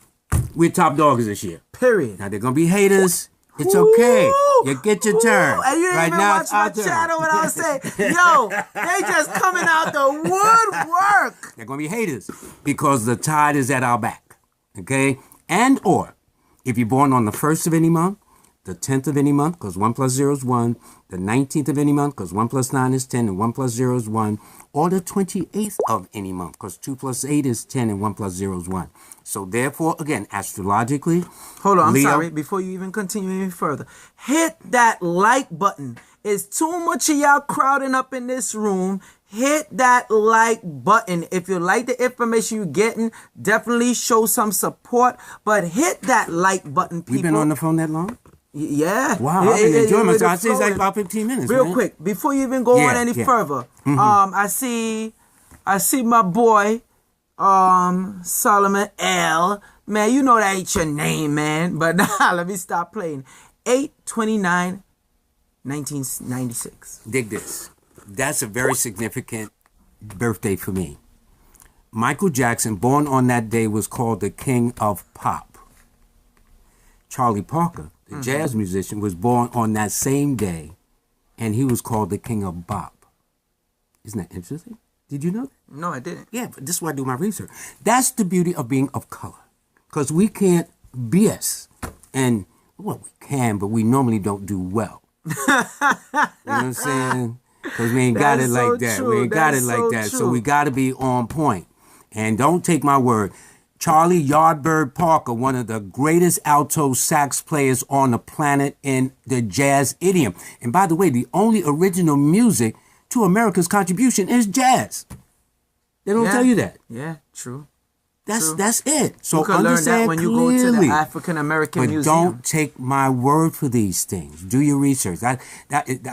We're top dogs this year. Period. Now, they're going to be haters. It's okay. You get your turn. And you didn't even watch my channel when I was saying, yo, they just coming out the woodwork. They're going to be haters because the tide is at our back. Okay? And or, if you're born on the 1st of any month, the 10th of any month, because 1 plus 0 is 1, the 19th of any month, because 1 plus 9 is 10, and 1 plus 0 is 1, or the 28th of any month, because 2 plus 8 is 10, and 1 plus 0 is 1. So therefore, again, astrologically... Hold on, I'm Leo, sorry. Before you even continue any further, hit that like button. It's too much of y'all crowding up in this room. Hit that like button. If you like the information you're getting, definitely show some support. But hit that like button, people. We've been on the phone that long? Yeah. Wow, I've been enjoying myself. I see it's like about 15 minutes. Real man. quick, before you even go on any further, I see my boy, Solomon L. Man, you know that ain't your name, man. But nah, let me stop playing. 8/29/1996. Dig this. That's a very significant birthday for me. Michael Jackson, born on that day, was called the King of Pop. Charlie Parker, the jazz musician, was born on that same day, and he was called the King of Bop. Isn't that interesting? Did you know that? No, I didn't. Yeah, but this is why I do my research. That's the beauty of being of color. Because we can't BS. And, well, we can, but we normally don't do well. You know what I'm saying? Because we ain't got it like that. We ain't got it like that. So we got to be on point. And don't take my word. Charlie Yardbird Parker, one of the greatest alto sax players on the planet in the jazz idiom. And by the way, the only original music to America's contribution is jazz. They don't tell you that. Yeah, true. That's it. So you can learn that when you go to the African American Museum. But don't take my word for these things. Do your research. That,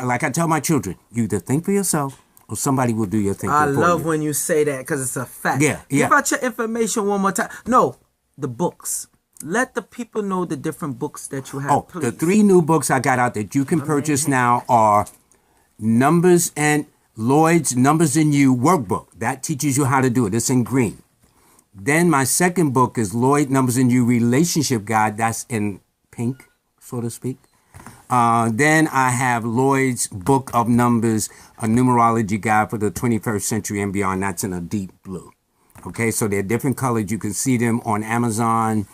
like I tell my children, you either think for yourself or somebody will do your thinking for you. I love when you say that because it's a fact. Yeah. Give out your information one more time. No, the books. Let the people know the different books that you have, please. The 3 new books I got out that you can purchase now are Numbers and Lloyd's Numbers and You workbook. That teaches you how to do it. It's in green. Then my second book is Lloyd Numbers and You Relationship Guide. That's in pink, so to speak. Then I have Lloyd's Book of Numbers, a numerology guide for the 21st century and beyond. That's in a deep blue. Okay, so they're different colors. You can see them on Amazon,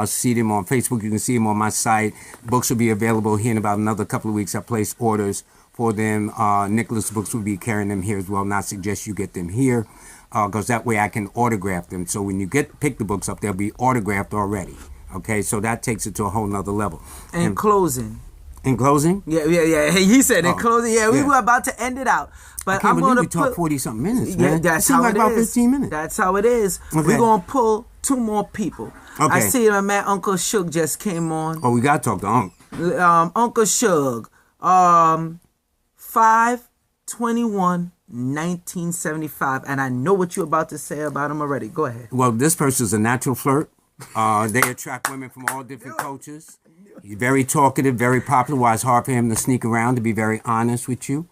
see them on Facebook. You can see them on my site. Books will be available here in about another couple of weeks. I place orders for them. Nicholas Books will be carrying them here as well. And I suggest you get them here because that way I can autograph them. So when you pick the books up, they'll be autographed already. Okay, so that takes it to a whole nother level. In closing. In closing? Yeah. He said in closing. Yeah, we were about to end it out. But I'm going to talk 40-something minutes, man. Yeah, that's how like it about is. 15 minutes. That's how it is. Okay. We're going to pull 2 more people. Okay. I see my man Uncle Suge just came on. Oh, we got to talk to Unc. Uncle Suge. 5/21/1975. And I know what you're about to say about him already. Go ahead. Well, this person's a natural flirt. They attract women from all different cultures. He's very talkative, very popular. Why it's hard for him to sneak around, to be very honest with you.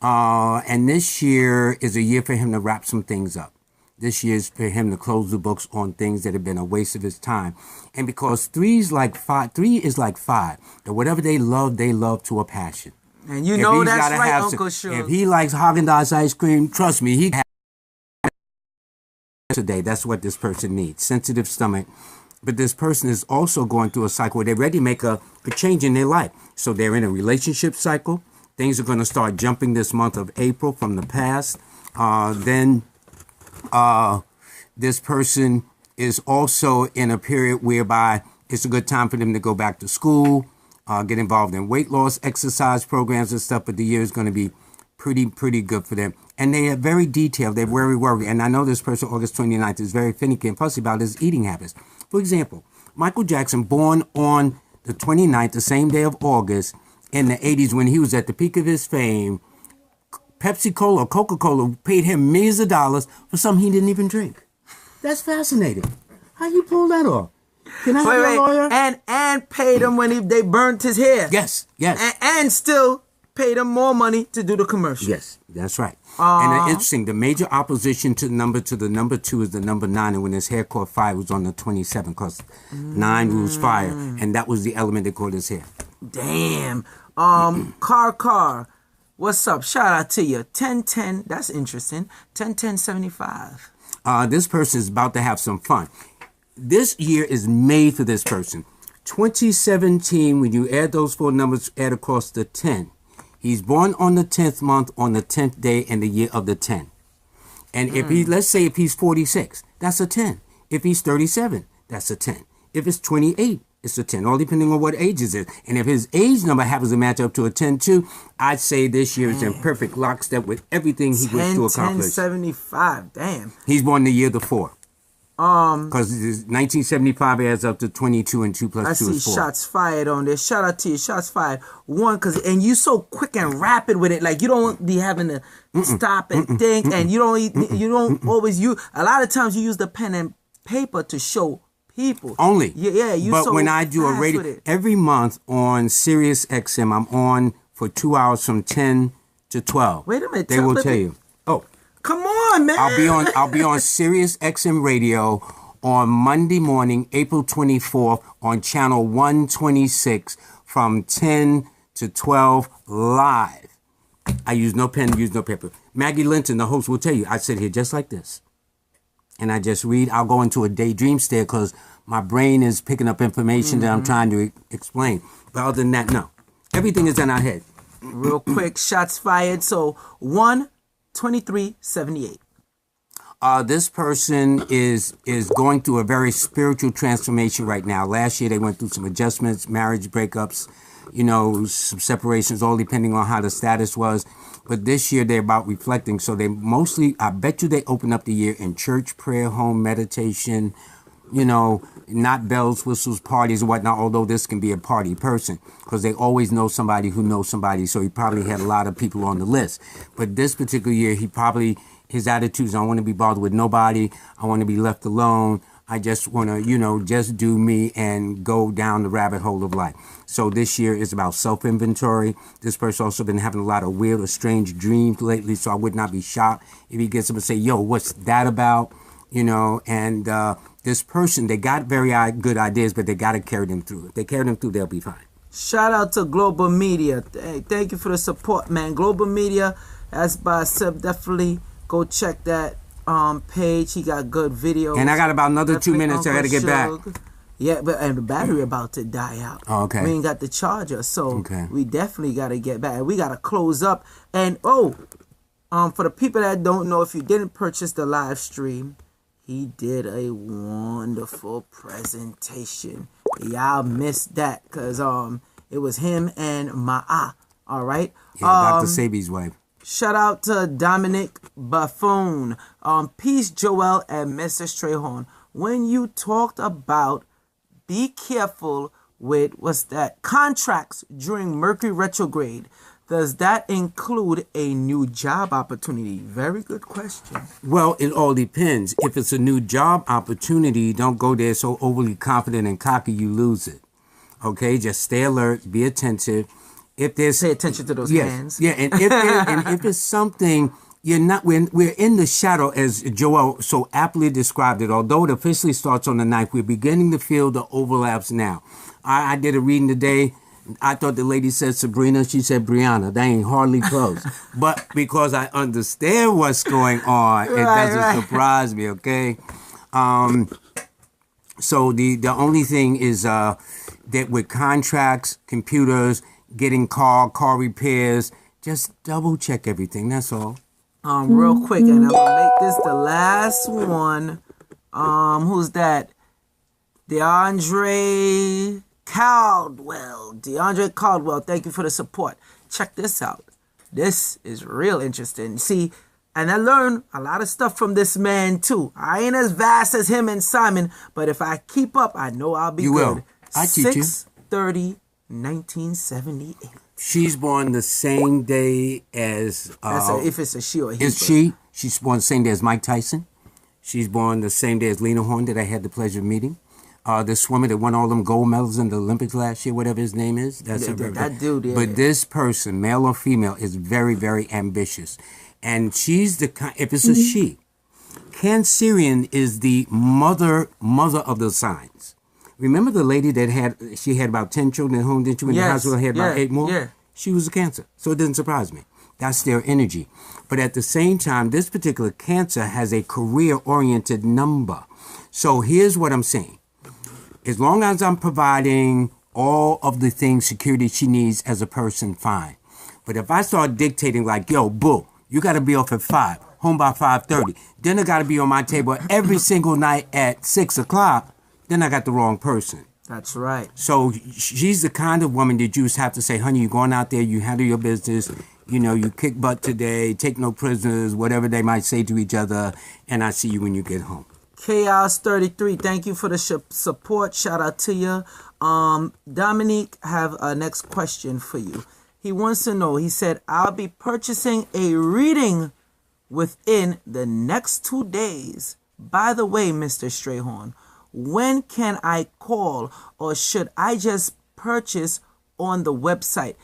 And this year is a year for him to wrap some things up. This year's for him to close the books on things that have been a waste of his time. And because three is like five, that whatever they love to a passion. And you know that's right, Uncle If he likes Haagen-Dazs ice cream, trust me, he today. That's what this person needs. Sensitive stomach. But this person is also going through a cycle where they're ready to make a change in their life. So they're in a relationship cycle. Things are going to start jumping this month of April from the past. Then this person is also in a period whereby it's a good time for them to go back to school, get involved in weight loss exercise programs and stuff. But the year is going to be pretty good for them. And they are very detailed. They're very worried. And I know this person, August 29th, is very finicky and fussy about his eating habits. For example, Michael Jackson, born on the 29th, the same day of August, in the 80s when he was at the peak of his fame, Pepsi-Cola or Coca-Cola paid him millions of dollars for something he didn't even drink. That's fascinating. How you pull that off? Can I have a lawyer? And paid him when they burnt his hair. Yes. And still paid him more money to do the commercial. Yes, that's right. And interesting, the major opposition to the number two is the number 9. And when his hair caught fire, it was on the 27th because 9 rules fire. And that was the element that caught his hair. Damn. Car. What's up? Shout out to you. 1010. That's interesting. 101075. This person is about to have some fun. This year is made for this person. 2017, when you add those 4 numbers, add across the 10. He's born on the 10th month, on the 10th day in the year of the 10. And if let's say if he's 46, that's a 10. If he's 37, that's a 10. If it's 28, it's a 10, all depending on what age it is. And if his age number happens to match up to a 10 too, I'd say this year is in perfect lockstep with everything he wished to accomplish. 1075, damn. He's born the year the 4. Because 1975 adds up to 22 and 2 plus 2 is 4. I see shots fired on this. Shout out to you. Shots fired. And you so quick and rapid with it. Like you don't be having to stop and think. And you don't always use. A lot of times you use the pen and paper to show people. Only. Yeah. But when I do a radio, every month on Sirius XM, I'm on for 2 hours from 10 to 12. Wait a minute. They will tell you. Oh. Come on, man. I'll be on Sirius XM Radio on Monday morning, April 24th on channel 126 from 10 to 12 live. I use no pen, use no paper. Maggie Linton, the host, will tell you, I sit here just like this. And I just read. I'll go into a daydream state because my brain is picking up information that I'm trying to explain. But other than that, no. Everything is in our head. Real quick, shots fired. So 1:23:78. This person is going through a very spiritual transformation right now. Last year they went through some adjustments, marriage breakups, some separations, all depending on how the status was. But this year they're about reflecting. So they mostly, I bet you they open up the year in church, prayer, home, meditation, not bells, whistles, parties, and whatnot, although this can be a party person because they always know somebody who knows somebody. So he probably had a lot of people on the list. But this particular year, his attitudes, I don't want to be bothered with nobody. I want to be left alone. I just want to, just do me and go down the rabbit hole of life. So this year is about self-inventory. This person also been having a lot of weird or strange dreams lately, so I would not be shocked if he gets up and say, yo, what's that about? And this person, they got very good ideas, but they got to carry them through. If they carry them through, they'll be fine. Shout out to Global Media. Hey, thank you for the support, man. Global Media, that's by Seb. Definitely go check that page. He got good videos. And I got about another 2 minutes. I got to get back. Yeah, and the battery about to die out. Oh, okay. We ain't got the charger, so we definitely got to get back. We got to close up. And for the people that don't know, if you didn't purchase the live stream, he did a wonderful presentation. Y'all missed that because it was him and Ma'a. All right. Yeah, Dr. Sabi's wife. Shout out to Dominic Buffoon. Peace, Joel and Mr. Strayhorn. When you talked about be careful with contracts during Mercury retrograde, does that include a new job opportunity? Very good question. Well, it all depends. If it's a new job opportunity, don't go there so overly confident and cocky you lose it. Okay, just stay alert, be attentive. If there's pay attention to those hands. Yeah, and if it's something we're in the shadow, as Joel so aptly described it. Although it officially starts on the 9th, we're beginning to feel the overlaps now. I did a reading today. I thought the lady said Sabrina. She said Brianna. They ain't hardly close. But because I understand what's going on, it doesn't surprise me, okay? So the only thing is that with contracts, computers, getting car repairs, just double check everything. That's all. Real quick, and I'm gonna make this the last one. Who's that? DeAndre Caldwell, thank you for the support. Check this out. This is real interesting. See, and I learned a lot of stuff from this man too. I ain't as vast as him and Simon, but if I keep up, I know I'll be you good. Will. I teach you. 6/30/1978. She's born the same day as... if it's a she or he. Is she? She's born the same day as Mike Tyson. She's born the same day as Lena Horne that I had the pleasure of meeting. The swimmer that won all them gold medals in the Olympics last year, whatever his name is. That's that dude, yeah. But this person, male or female, is very, very ambitious. And she's the kind... If it's a she, Cancerian is the mother of the signs. Remember the lady that had about 10 children at home, didn't you? In the hospital had about 8 more? Yeah. She was a Cancer, so it didn't surprise me. That's their energy. But at the same time, this particular Cancer has a career-oriented number. So here's what I'm saying. As long as I'm providing all of the things, security she needs as a person, fine. But if I start dictating like, yo, boo, you got to be off at 5, home by 5:30, dinner got to be on my table every single night at 6 o'clock, then I got the wrong person. That's right. So she's the kind of woman that you just have to say, honey, you're going out there, you handle your business, you kick butt today, take no prisoners, whatever they might say to each other, and I see you when you get home. Chaos 33, thank you for the support. Shout out to you. Dominique have a next question for you. He wants to know, he said, I'll be purchasing a reading within the next 2 days. By the way, Mr. Strayhorn, when can I call, or should I just purchase on the website?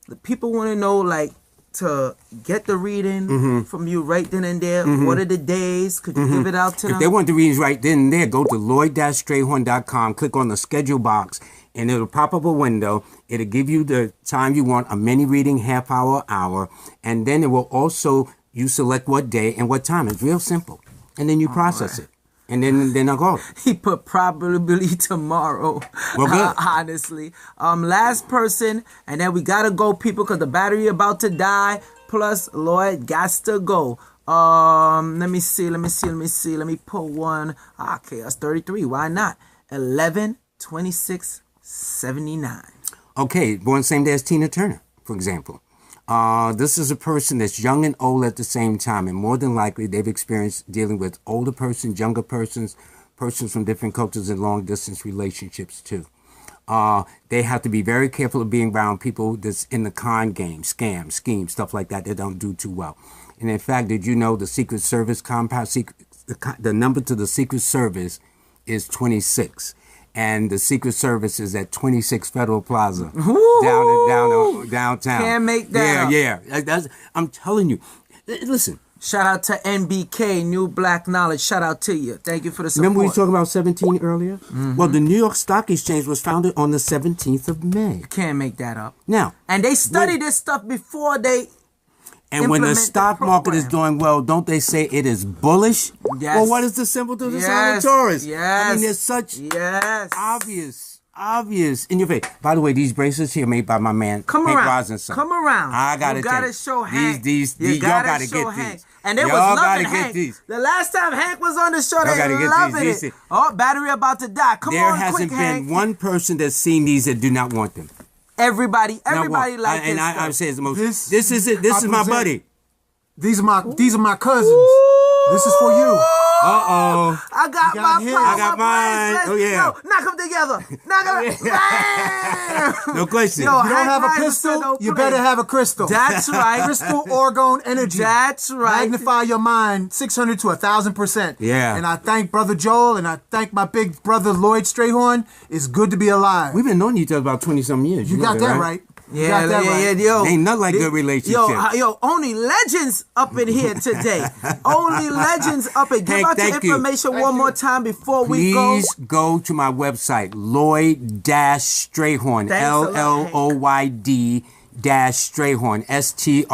The people want to know, like, to get the reading from you right then and there. What are the days? Could you give it out to them? If they want the readings right then and there, go to Lloyd-Strayhorn.com, click on the schedule box, and it'll pop up a window. It'll give you the time you want, a mini reading, half hour, hour, and then it will also, you select what day and what time. It's real simple. And then you process it. And then I'll go. He put probably tomorrow. Well, good. Honestly. Last person, and then we gotta go, people, because the battery about to die. Plus, Lloyd gots to go. Let me see. Let me put one. Okay, that's 33. Why not? 11/26/79. Okay, born same day as Tina Turner, for example. This is a person that's young and old at the same time, and more than likely they've experienced dealing with older persons, younger persons from different cultures and long-distance relationships too. They have to be very careful of being around people that's in the con game, scam, scheme, stuff like that. They don't do too well. And in fact, did you know the Secret Service the number to the Secret Service is 26? And the Secret Service is at 26 Federal Plaza, downtown. Can't make that up. Yeah. I'm telling you. Listen. Shout out to NBK, New Black Knowledge. Shout out to you. Thank you for the support. Remember we were talking about 17 earlier? Well, the New York Stock Exchange was founded on the 17th of May. You can't make that up. Now. And they study this stuff before they... And when the stock market is doing well, don't they say it is bullish? Yes. Well, what is the symbol to the sign of Taurus? Yes. I mean, there's such obvious in your face. By the way, these bracelets here made by my man Hank Rosenson. Come around. I gotta you gotta show Hank. Y'all gotta get these. And they was loving Hank. The last time Hank was on the show, they loving it. Oh, battery about to die. Come on, quick, Hank. There hasn't been one person that's seen these that do not want them. Everybody like this. And I say it's the most. This is it. This is my buddy. These are my cousins. This is for you. I got mine. Oh yeah. No, knock them together. No question. Yo, if you don't have a pistol, you better have a crystal. That's right. Crystal orgone energy. That's right. Magnify your mind 600 to 1,000%. Yeah. And I thank Brother Joel, and I thank my big brother Lloyd Strayhorn. It's good to be alive. We've been knowing each other about 20-some years. You got that right. Yeah, got that right. yo. Ain't nothing like good relationships. Yo, only legends up in here today. Only legends up in. Give Hey, out your thank you. information one more time before we go. Please go to my website, Lloyd-Strayhorn, Thanks a lot, LLOYD Strayhorn, STRAYHORN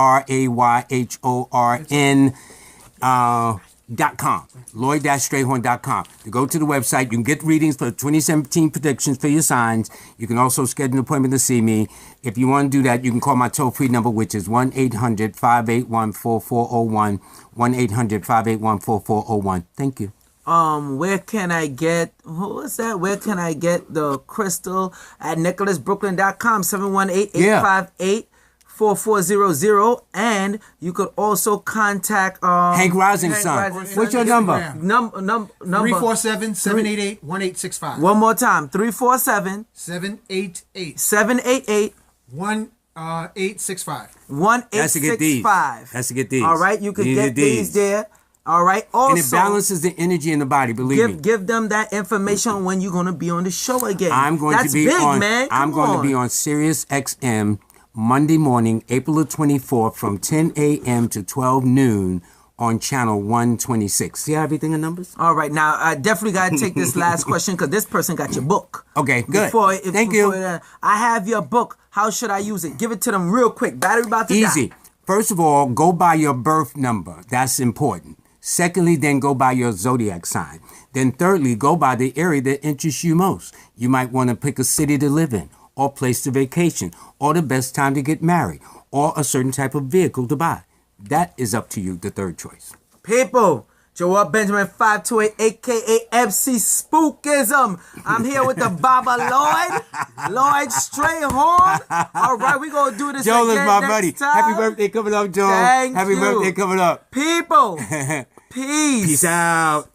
.com, Lloyd-Strayhorn.com. To go to the website, you can get readings for 2017 predictions for your signs. You can also schedule an appointment to see me. If you want to do that, you can call my toll-free number, which is 1-800-581-4401, 1-800-581-4401. Thank you. Where can I get, who is that? Where can I get the crystal? At nicholasbrooklyn.com, 718-858-4400. And you could also contact Hank Rising's son. What's your number? Number 347-788-1865. one more time. 347 788 788 1865. 1865. That's to get these. All right, you can get these there. All right. Also, And it balances the energy in the body, believe me. give them that information when you're gonna be on the show again. I'm going That's to be big, on man. I'm Come going on. to be on Sirius XM Monday morning, April the 24th from 10 a.m. to 12 noon on channel 126. See how everything in numbers? All right, now I definitely gotta take this last question because this person got your book. Okay, good. Thank you. I have your book. How should I use it? Give it to them real quick. Battery about to die. Easy. First of all, go by your birth number. That's important. Secondly, then go by your zodiac sign. Then thirdly, go by the area that interests you most. You might want to pick a city to live in, or place to vacation, or the best time to get married, or a certain type of vehicle to buy. That is up to you, the third choice. People, Joel Benjamin 528, aka MC Spookism. I'm here with the Baba Lloyd Strayhorn. All right, we gonna do this Joel is again my next buddy. time. Happy birthday coming up, Joel. Thank Happy you. birthday coming up. People, peace. Peace out.